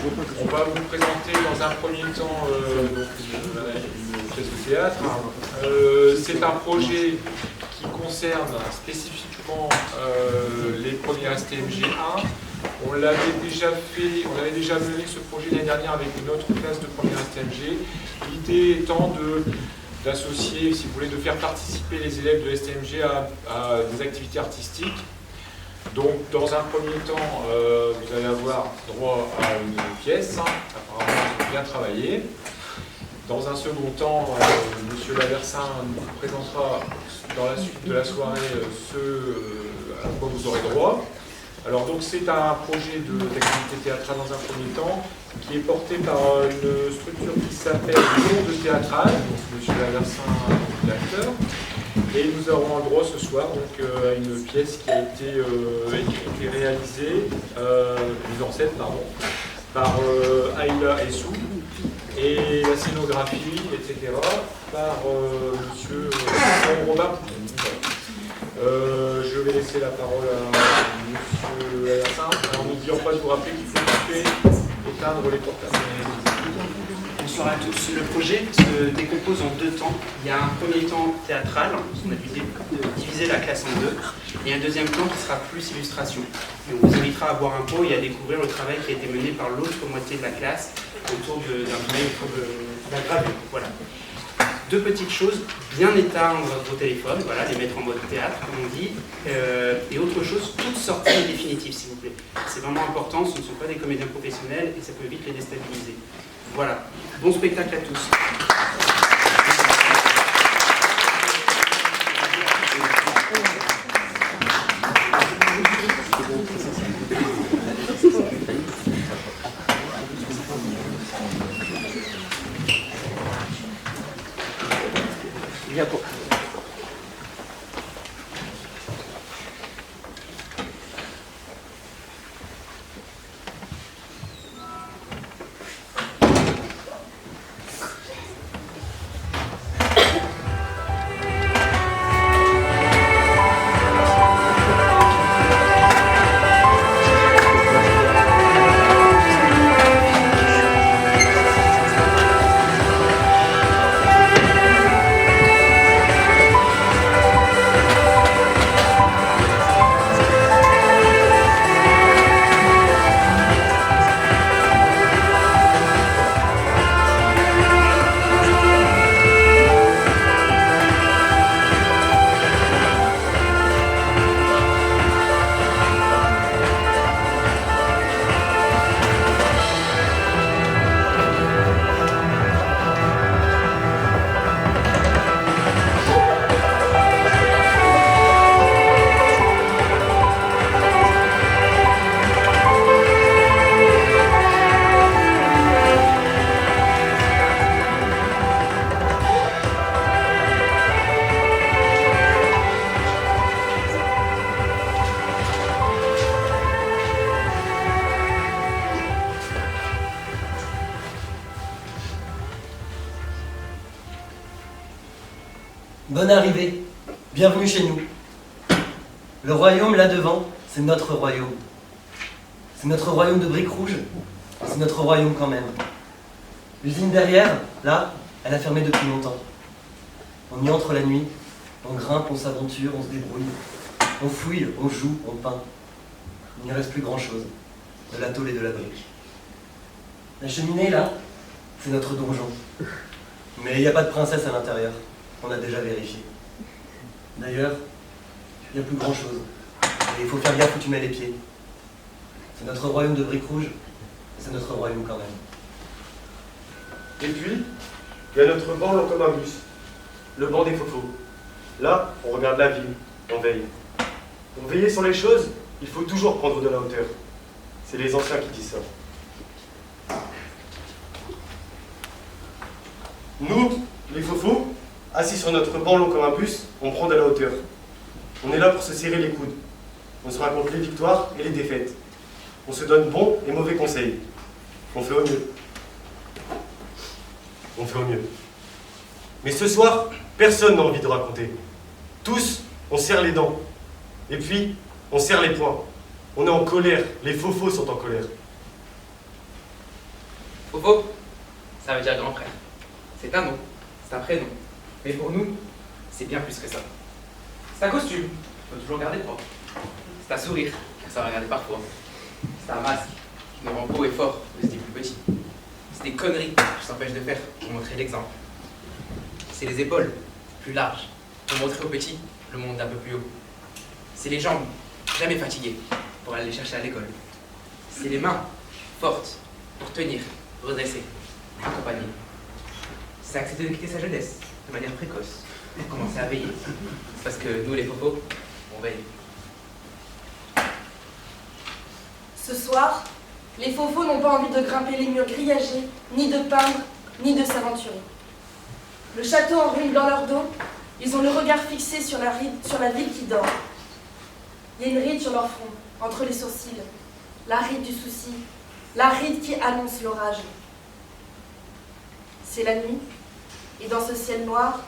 On va vous présenter dans un premier temps donc une pièce de théâtre. C'est un projet qui concerne spécifiquement les premiers STMG 1. On l'avait déjà mené ce projet l'année dernière avec une autre classe de première STMG. L'idée étant d'associer, si vous voulez, de faire participer les élèves de STMG à des activités artistiques. Donc, dans un premier temps, vous allez avoir droit à une pièce, apparemment bien travaillée. Dans un second temps, M. Laversin nous présentera dans la suite de la soirée ce à quoi vous aurez droit. Alors, donc, c'est un projet d'activité théâtrale dans un premier temps, qui est porté par une structure qui s'appelle Monde Théâtral, donc M. Laversin, l'acteur. Et nous aurons droit ce soir donc, à une pièce qui a été réalisée, mise en scène, pardon, par Aïla Essou, et la scénographie, etc., par M. Robin. Je vais laisser la parole à M. Laversin, en nous disant pas de vous rappeler qu'il faut couper, éteindre les portables. Bonsoir à tous. Le projet se décompose en deux temps. Il y a un premier temps théâtral, on a dû diviser la classe en deux, et un deuxième temps qui sera plus illustration. Et on vous invitera à boire un pot et à découvrir le travail qui a été mené par l'autre moitié de la classe autour d'un travail autour de la gravure. Voilà. Deux petites choses, bien éteindre vos téléphones, voilà, les mettre en mode théâtre, comme on dit, et autre chose, toute sortie est définitive, s'il vous plaît. C'est vraiment important, ce ne sont pas des comédiens professionnels et ça peut vite les déstabiliser. Voilà, bon spectacle à tous. Bonne arrivée, bienvenue chez nous. Le royaume là devant, c'est notre royaume. C'est notre royaume de briques rouges, c'est notre royaume quand même. L'usine derrière, là, elle a fermé depuis longtemps. On y entre la nuit, on grimpe, on s'aventure, on se débrouille. On fouille, on joue, on peint. Il n'y reste plus grand chose, de la tôle et de la brique. La cheminée là, c'est notre donjon. Mais il n'y a pas de princesse à l'intérieur. On a déjà vérifié. D'ailleurs, il n'y a plus grand chose. Et il faut faire gaffe où tu mets les pieds. C'est notre royaume de briques rouges, c'est notre royaume quand même. Et puis, il y a notre banc long comme un bus, le banc des fofos. Là, on regarde la ville, on veille. Pour veiller sur les choses, il faut toujours prendre de la hauteur. C'est les anciens qui disent ça. Nous, les fofos, assis sur notre banc long comme un bus, on prend de la hauteur. On est là pour se serrer les coudes. On se raconte les victoires et les défaites. On se donne bons et mauvais conseils. On fait au mieux. On fait au mieux. Mais ce soir, personne n'a envie de raconter. Tous, on serre les dents. Et puis, on serre les poings. On est en colère. Les fofos sont en colère. Fofo, ça veut dire grand frère. C'est un nom, c'est un prénom. Mais pour nous, c'est bien plus que ça. C'est un costume, il faut toujours garder propre. C'est un sourire, car ça va regarder parfois. C'est un masque, qui nous rend beau et fort, mais c'est plus petit. C'est des conneries que je t'empêche de faire pour montrer l'exemple. C'est les épaules, plus larges, pour montrer aux petits le monde un peu plus haut. C'est les jambes, jamais fatiguées, pour aller les chercher à l'école. C'est les mains, fortes, pour tenir, redresser, accompagner. C'est accepter de quitter sa jeunesse, de manière précoce, pour commencer à veiller. Parce que nous, les fofos, on veille. Ce soir, les fofos n'ont pas envie de grimper les murs grillagés, ni de peindre, ni de s'aventurer. Le château en ruine dans leur dos, ils ont le regard fixé sur la ville qui dort. Il y a une ride sur leur front, entre les sourcils, la ride du souci, la ride qui annonce l'orage. C'est la nuit, et dans ce ciel noir,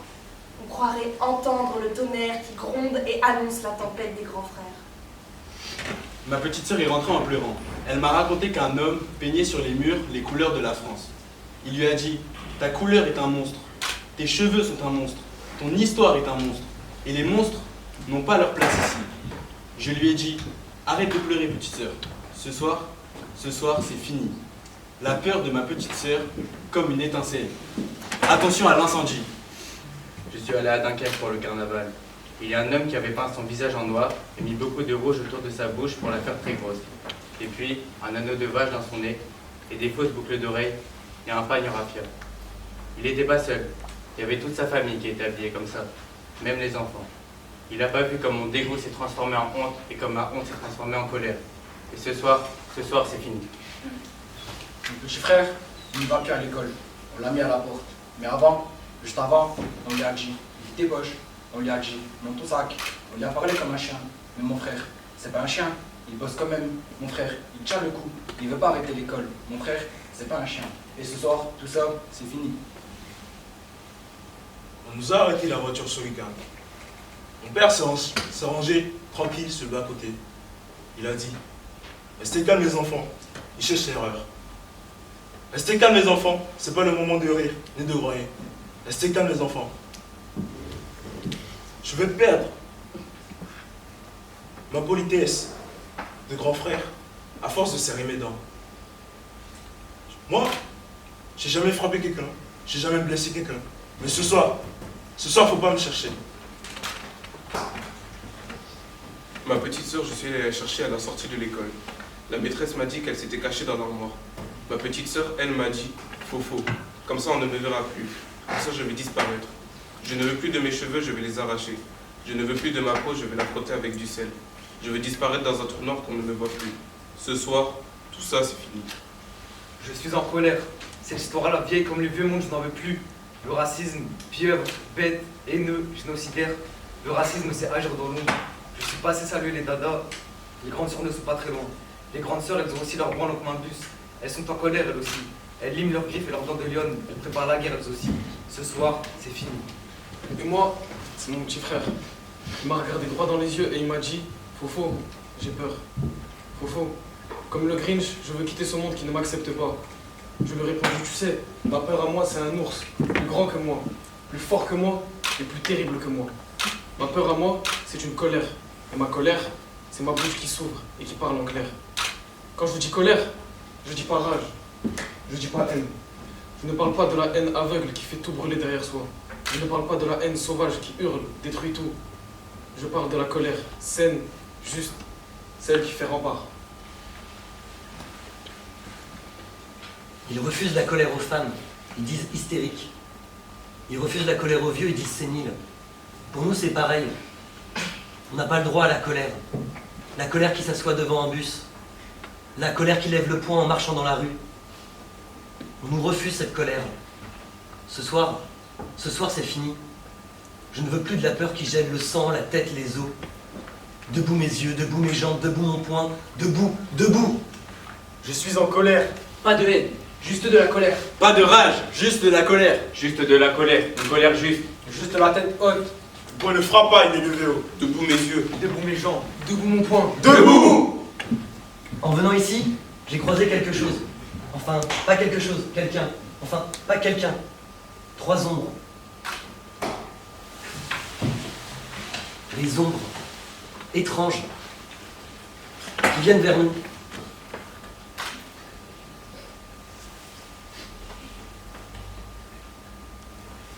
on croirait entendre le tonnerre qui gronde et annonce la tempête des grands frères. Ma petite sœur est rentrée en pleurant. Elle m'a raconté qu'un homme peignait sur les murs les couleurs de la France. Il lui a dit « Ta couleur est un monstre, tes cheveux sont un monstre, ton histoire est un monstre, et les monstres n'ont pas leur place ici. » Je lui ai dit « Arrête de pleurer, petite sœur. Ce soir, c'est fini. La peur de ma petite sœur comme une étincelle. Attention à l'incendie. » Je suis allé à Dunkerque pour le carnaval. Il y a un homme qui avait peint son visage en noir et mis beaucoup de rouge autour de sa bouche pour la faire très grosse. Et puis, un anneau de vache dans son nez et des fausses boucles d'oreilles et un pagne raffia. Il n'était pas seul. Il y avait toute sa famille qui était habillée comme ça, même les enfants. Il n'a pas vu comme mon dégoût s'est transformé en honte et comme ma honte s'est transformée en colère. Et ce soir, c'est fini. Mon petit frère, il ne va plus à l'école. On l'a mis à la porte. Mais avant, juste avant, on lui a dit, il débauche. On lui a dit, monte ton sac. On lui a parlé comme un chien. Mais mon frère, c'est pas un chien. Il bosse quand même. Mon frère, il tient le coup. Il veut pas arrêter l'école. Mon frère, c'est pas un chien. Et ce soir, tout ça, c'est fini. On nous a arrêté la voiture ce week-end. Mon père s'est rangé tranquille sur le bas-côté. Il a dit, restez calmes les enfants, il cherche l'erreur. Restez calmes les enfants, c'est pas le moment de rire ni de broyer. Restez calmes les enfants. Je vais perdre ma politesse de grand frère à force de serrer mes dents. Moi, j'ai jamais frappé quelqu'un, j'ai jamais blessé quelqu'un. Mais ce soir, faut pas me chercher. Ma petite sœur, je suis allé la chercher à la sortie de l'école. La maîtresse m'a dit qu'elle s'était cachée dans l'armoire. Ma petite sœur, elle m'a dit, faux, comme ça on ne me verra plus. Comme ça je vais disparaître. Je ne veux plus de mes cheveux, je vais les arracher. Je ne veux plus de ma peau, je vais la frotter avec du sel. Je veux disparaître dans un trou noir qu'on ne me voit plus. Ce soir, tout ça c'est fini. Je suis en colère. Cette histoire-là, vieille comme le vieux monde, je n'en veux plus. Le racisme, pieuvre, bête, haineux, génocidaire. Le racisme, c'est agir dans l'ombre. Je suis pas assez saluer les dadas. Les grandes sœurs ne sont pas très loin. Les grandes sœurs, elles ont aussi leur branle en commun de bus. Elles sont en colère, elles aussi. Elles liment leurs griffes et leurs dents de lionne. Elles préparent la guerre, elles aussi. Ce soir, c'est fini. Et moi, c'est mon petit frère. Il m'a regardé droit dans les yeux et il m'a dit, Fofo, j'ai peur. Fofo, comme le Grinch, je veux quitter ce monde qui ne m'accepte pas. Je lui ai répondu, tu sais, ma peur à moi, c'est un ours, plus grand que moi, plus fort que moi et plus terrible que moi. Ma peur à moi, c'est une colère. Et ma colère, c'est ma bouche qui s'ouvre et qui parle en clair. Quand je dis colère, je dis pas rage, je dis pas haine. Je ne parle pas de la haine aveugle qui fait tout brûler derrière soi. Je ne parle pas de la haine sauvage qui hurle, détruit tout. Je parle de la colère, saine, juste, celle qui fait rempart. Ils refusent la colère aux femmes, ils disent hystérique. Ils refusent la colère aux vieux, ils disent sénile. Pour nous, c'est pareil. On n'a pas le droit à la colère. La colère qui s'assoit devant un bus. La colère qui lève le poing en marchant dans la rue. On nous refuse cette colère. Ce soir, c'est fini. Je ne veux plus de la peur qui gèle le sang, la tête, les os. Debout mes yeux, debout mes jambes, debout mon poing, debout. Je suis en colère. Pas de haine, juste de la colère. Pas de rage, juste de la colère. Juste de la colère, une colère juste. Juste la tête haute. Le poing ne frappe pas, il est levé haut. Debout mes yeux. Debout mes jambes, debout mon poing. Debout! En venant ici, j'ai croisé quelque chose. Enfin, pas quelque chose, quelqu'un. Enfin, pas quelqu'un. 3 ombres. Les ombres étranges qui viennent vers nous.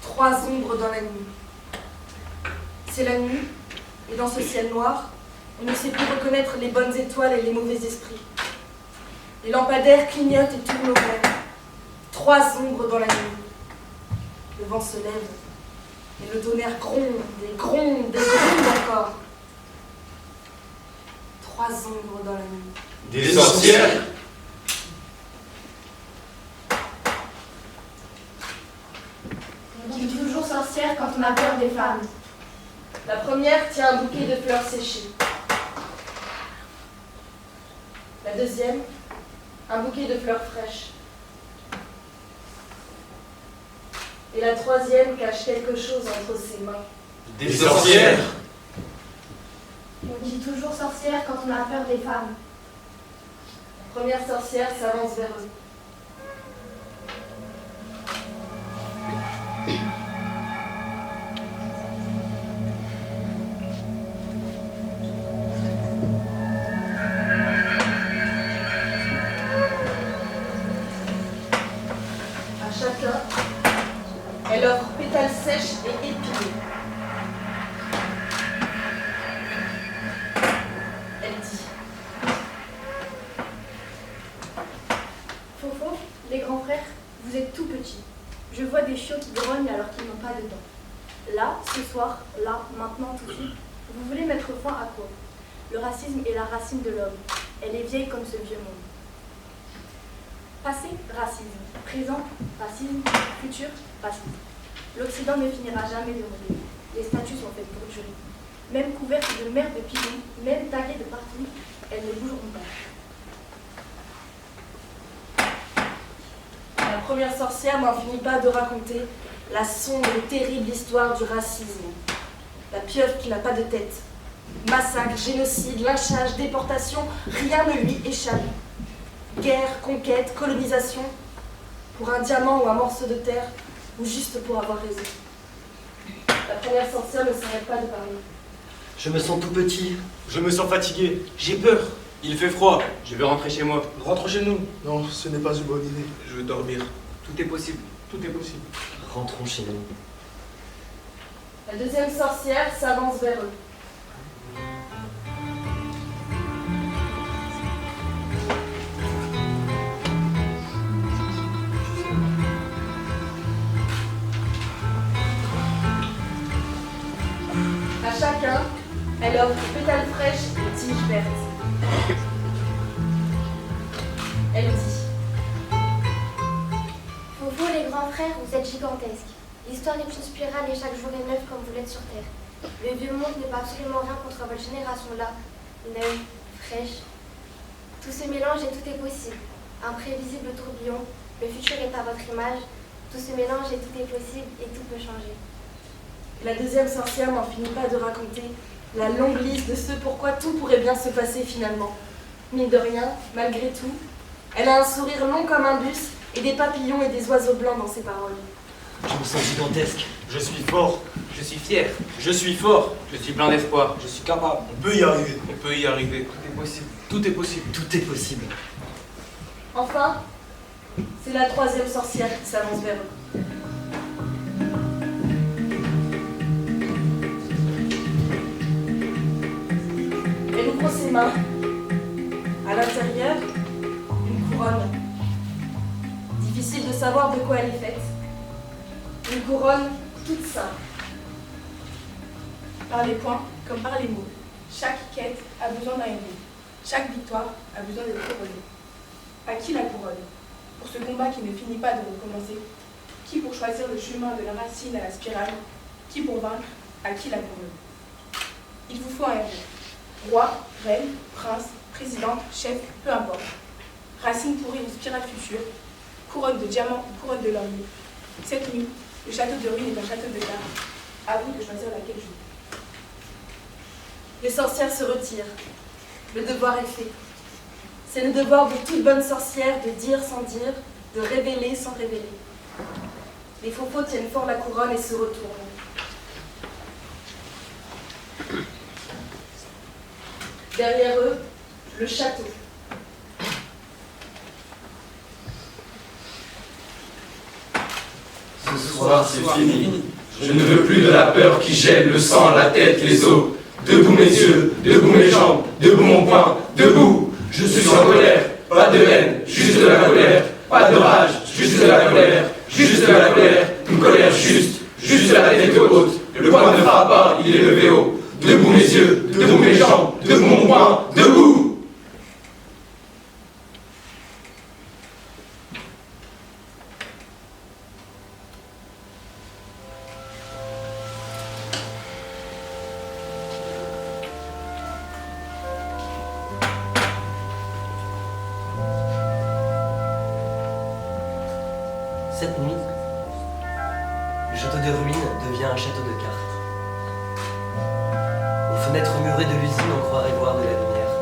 Trois ombres dans la nuit. C'est la nuit, et dans ce ciel noir, on ne sait plus reconnaître les bonnes étoiles et les mauvais esprits. Les lampadaires clignotent et tournent au vert. 3 ombres dans la nuit. Le vent se lève, et le tonnerre gronde, et gronde, et gronde encore. 3 ombres dans la nuit. Des sorcières. On dit toujours sorcière quand on a peur des femmes. La première tient un bouquet de fleurs séchées. La deuxième, un bouquet de fleurs fraîches. Et la troisième cache quelque chose entre ses mains. Des sorcières. On dit toujours sorcière quand on a peur des femmes. La première sorcière s'avance vers eux. À chacun, elle offre pétales sèches et épilés. Elle dit: Fofo, les grands frères, vous êtes tout petits. Je vois des chiots qui grognent alors qu'ils n'ont pas de dents. Là, ce soir, là, maintenant, tout de suite, vous voulez mettre fin à quoi? Le racisme est la racine de l'homme. Elle est vieille comme ce vieux monde. Passé, racisme. Présent, racisme. Futur, racisme. L'Occident ne finira jamais de rouler. Les statues sont faites pour durer. Même couvertes de merde de pigeons, même taguées de partout, elles ne bougeront pas. La première sorcière n'en finit pas de raconter la sombre et terrible histoire du racisme. La pieuvre qui n'a pas de tête. Massacre, génocide, lynchage, déportation, rien ne lui échappe. Guerre, conquête, colonisation, pour un diamant ou un morceau de terre, ou juste pour avoir raison. La première sorcière ne s'arrête pas de parler. Je me sens tout petit. Je me sens fatigué. J'ai peur. Il fait froid. Je veux rentrer chez moi. Rentre chez nous. Non, ce n'est pas une bonne idée. Je veux dormir. Tout est possible. Tout est possible. Rentrons chez nous. La deuxième sorcière s'avance vers eux. À chacun, elle offre pétales fraîches et tiges vertes. Elle dit: Fofo, les grands frères, vous êtes gigantesques. L'histoire est une spirale et chaque jour est neuf comme vous l'êtes sur Terre. Le vieux monde n'est pas absolument rien contre votre génération-là, neuve, fraîche. Tout se mélange et tout est possible. Imprévisible tourbillon, le futur est à votre image. Tout se mélange et tout est possible et tout peut changer. La deuxième sorcière n'en finit pas de raconter la longue liste de ce pourquoi tout pourrait bien se passer finalement. Mine de rien, malgré tout, elle a un sourire long comme un bus et des papillons et des oiseaux blancs dans ses paroles. Je me sens gigantesque. Je suis fort. Je suis fier. Je suis fort. Je suis plein d'espoir. Je suis capable. On peut y arriver. On peut y arriver. Tout est possible. Tout est possible. Tout est possible. Enfin, c'est la troisième sorcière qui s'avance vers eux. Elle ouvre ses mains. À l'intérieur, une couronne. Difficile de savoir de quoi elle est faite. Une couronne toute simple. Par les points comme par les mots. Chaque quête a besoin d'un héros. Chaque victoire a besoin d'être couronnée. À qui la couronne? Pour ce combat qui ne finit pas de recommencer. Qui pour choisir le chemin de la racine à la spirale? Qui pour vaincre? À qui la couronne? Il vous faut un héros. Roi, reine, prince, président, chef, peu importe. Racine pourrie ou spirale future. Couronne de diamant ou couronne de laurier. Cette nuit, le château de ruine est un château de cartes. À vous de choisir laquelle jouer. Les sorcières se retirent. Le devoir est fait. C'est le devoir de toute bonne sorcière de dire sans dire, de révéler sans révéler. Les faux-faux tiennent fort la couronne et se retournent. Derrière eux, le château. Ce soir, c'est fini. Je ne veux plus de la peur qui gèle le sang, la tête, les os. Debout mes yeux, debout mes jambes, debout mon poing, debout. Je suis en colère, pas de haine, juste de la colère. Pas de rage, juste de la colère, juste de la colère. Une colère juste, juste la tête haute. Le poing ne frappe pas, il est levé haut. Debout mes yeux, debout mes jambes, debout mon poing, debout. Cette nuit, le château de ruines devient un château de cartes. Aux fenêtres murées de l'usine, on croirait voir de la lumière.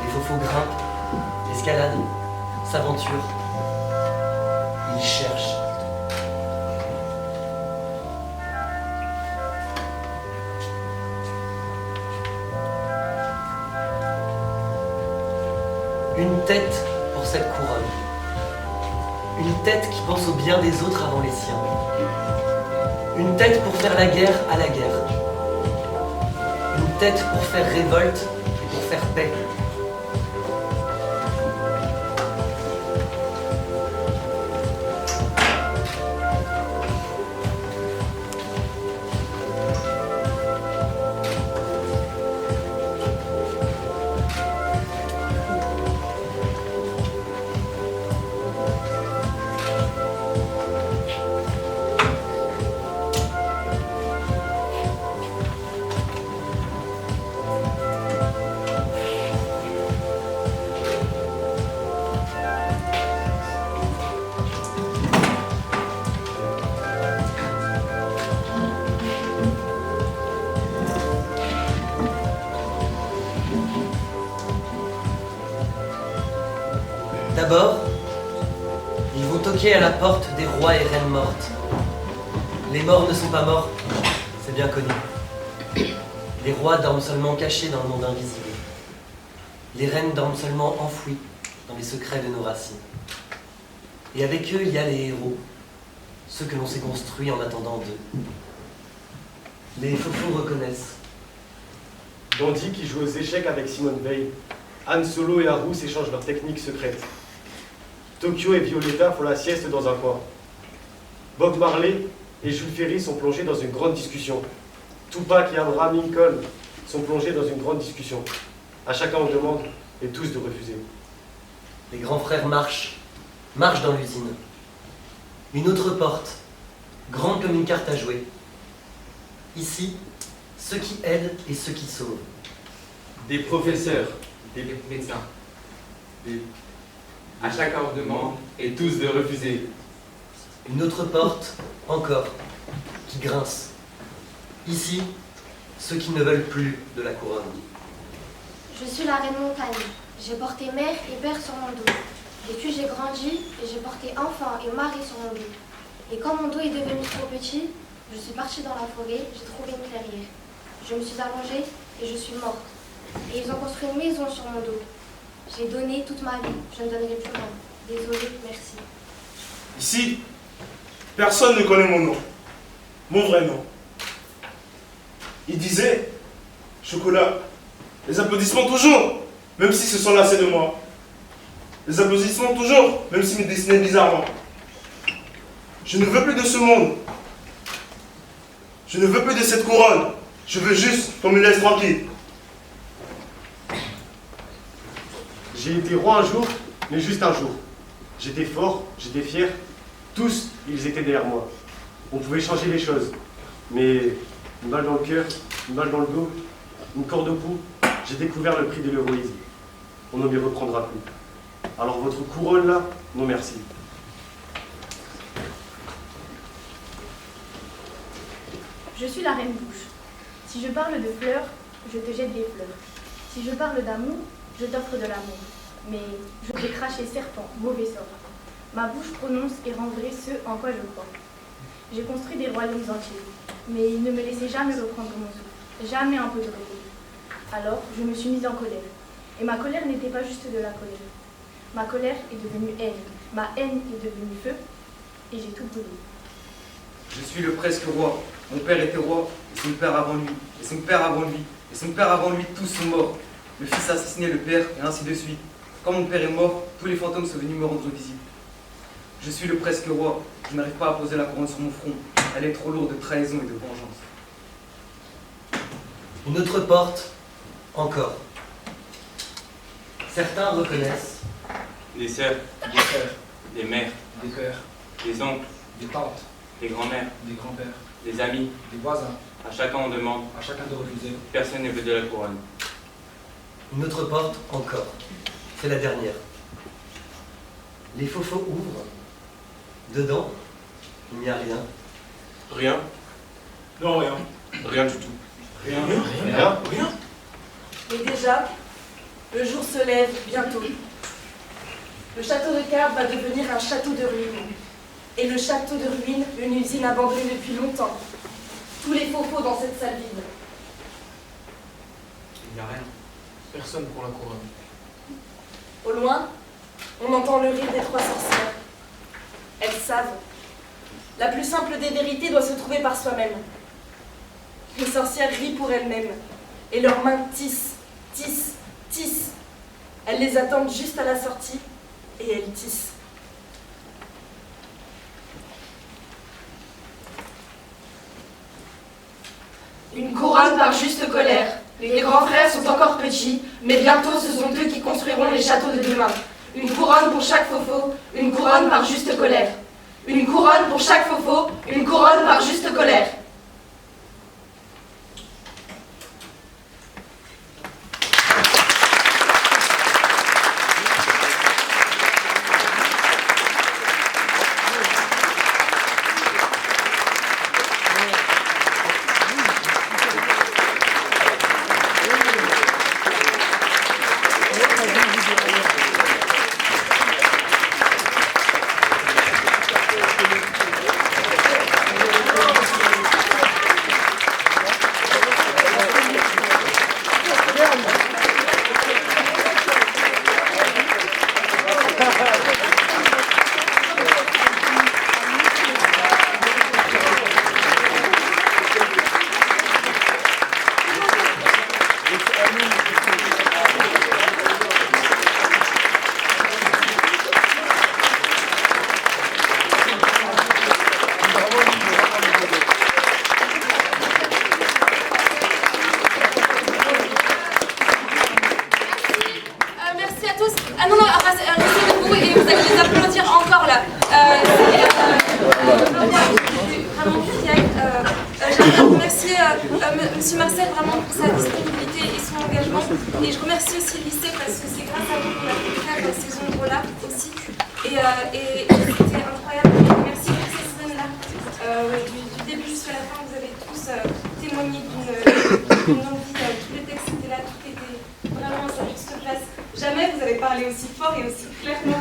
Les faux-faux grimpent, escaladent, s'aventurent. Ils cherchent. Une tête pour cette couronne. Une tête qui pense au bien des autres avant les siens. Une tête pour faire la guerre à la guerre. Une tête pour faire révolte et pour faire paix. D'abord, ils vont toquer à la porte des rois et reines mortes. Les morts ne sont pas morts, c'est bien connu. Les rois dorment seulement cachés dans le monde invisible. Les reines dorment seulement enfouies dans les secrets de nos racines. Et avec eux, il y a les héros, ceux que l'on s'est construits en attendant d'eux. Les faux-faux reconnaissent. Dandy qui joue aux échecs avec Simone Veil. Han Solo et Haru s'échangent leurs techniques secrètes. Tokyo et Violetta font la sieste dans un coin. Bob Marley et Jules Ferry sont plongés dans une grande discussion. Tupac et Abraham Lincoln sont plongés dans une grande discussion. À chacun on demande, et tous de refuser. Les grands frères marchent dans l'usine. Une autre porte, grande comme une carte à jouer. Ici, ceux qui aident et ceux qui sauvent. Des professeurs, des médecins. À chacun on demande, et tous de refuser. Une autre porte, encore, qui grince. Ici, ceux qui ne veulent plus de la couronne. Je suis la reine montagne. J'ai porté mère et père sur mon dos. Et puis j'ai grandi et j'ai porté enfant et mari sur mon dos. Et quand mon dos est devenu trop petit, je suis partie dans la forêt, j'ai trouvé une clairière. Je me suis allongée et je suis morte. Et ils ont construit une maison sur mon dos. J'ai donné toute ma vie, je ne donnerai plus rien. Désolée, merci. Ici, personne ne connaît mon nom. Mon vrai nom. Il disait, chocolat, les applaudissements toujours, même si se sont lassés de moi. Les applaudissements toujours, même s'ils me dessinaient bizarrement. Je ne veux plus de ce monde. Je ne veux plus de cette couronne. Je veux juste qu'on me laisse tranquille. J'ai été roi un jour, mais juste un jour. J'étais fort, j'étais fier. Tous, ils étaient derrière moi. On pouvait changer les choses. Mais une balle dans le cœur, une balle dans le dos, une corde au cou, j'ai découvert le prix de l'héroïsme. On ne m'y reprendra plus. Alors votre couronne là, non merci. Je suis la reine bouche. Si je parle de fleurs, je te jette des fleurs. Si je parle d'amour, je t'offre de l'amour. Mais je vais cracher serpent, mauvais sort. Ma bouche prononce et rend vrai ce en quoi je crois. J'ai construit des royaumes entiers, mais il ne me laissait jamais reprendre mon souffle, jamais un peu de repos. Alors, je me suis mise en colère. Et ma colère n'était pas juste de la colère. Ma colère est devenue haine, ma haine est devenue feu, et j'ai tout brûlé. Je suis le presque roi. Mon père était roi, et son père avant lui, et son père avant lui, et son père avant lui, tous sont morts. Le fils a assassiné le père, et ainsi de suite. Quand mon père est mort, tous les fantômes sont venus me rendre visite. Je suis le presque roi. Je n'arrive pas à poser la couronne sur mon front. Elle est trop lourde de trahison et de vengeance. Une autre porte, encore. Certains reconnaissent Des sœurs, Des frères, des mères, des pères, des oncles, des tantes, des grands-mères, des grands-pères, des amis. des voisins, À chacun on demande, à chacun de refuser. personne ne veut de la couronne. une autre porte, encore. C'est la dernière. Les faux-faux ouvrent. Dedans, il n'y a rien. Rien? Non, rien. Rien du tout. Rien. Rien? Mais déjà, le jour se lève bientôt. Le château de Carbes va devenir un château de ruines. Et le château de ruines, une usine abandonnée depuis longtemps. Tous les faux-faux dans cette salle vide. Il n'y a rien. Personne pour la couronne. Au loin, on entend le rire des 3 sorcières. Elles savent. La plus simple des vérités doit se trouver par soi-même. Les sorcières rient pour elles-mêmes. Et leurs mains tissent, tissent, tissent. Elles les attendent juste à la sortie. Et elles tissent. Une couronne par juste colère. Les grands frères sont encore petits, mais bientôt ce sont eux qui construiront les châteaux de demain. Une couronne pour chaque faux-faux, une couronne par juste colère. Une couronne pour chaque faux-faux, une couronne par juste colère. Monsieur Marcel vraiment pour sa disponibilité et son engagement. Et je remercie aussi le lycée parce que c'est grâce à vous qu'on a pu faire ces ombres-là aussi. Et c'était incroyable. Merci pour ces semaines-là. Du début jusqu'à la fin, vous avez tous témoigné d'une envie. Tous les textes étaient là, tout était vraiment à sa juste place. Jamais vous avez parlé aussi fort et aussi clairement.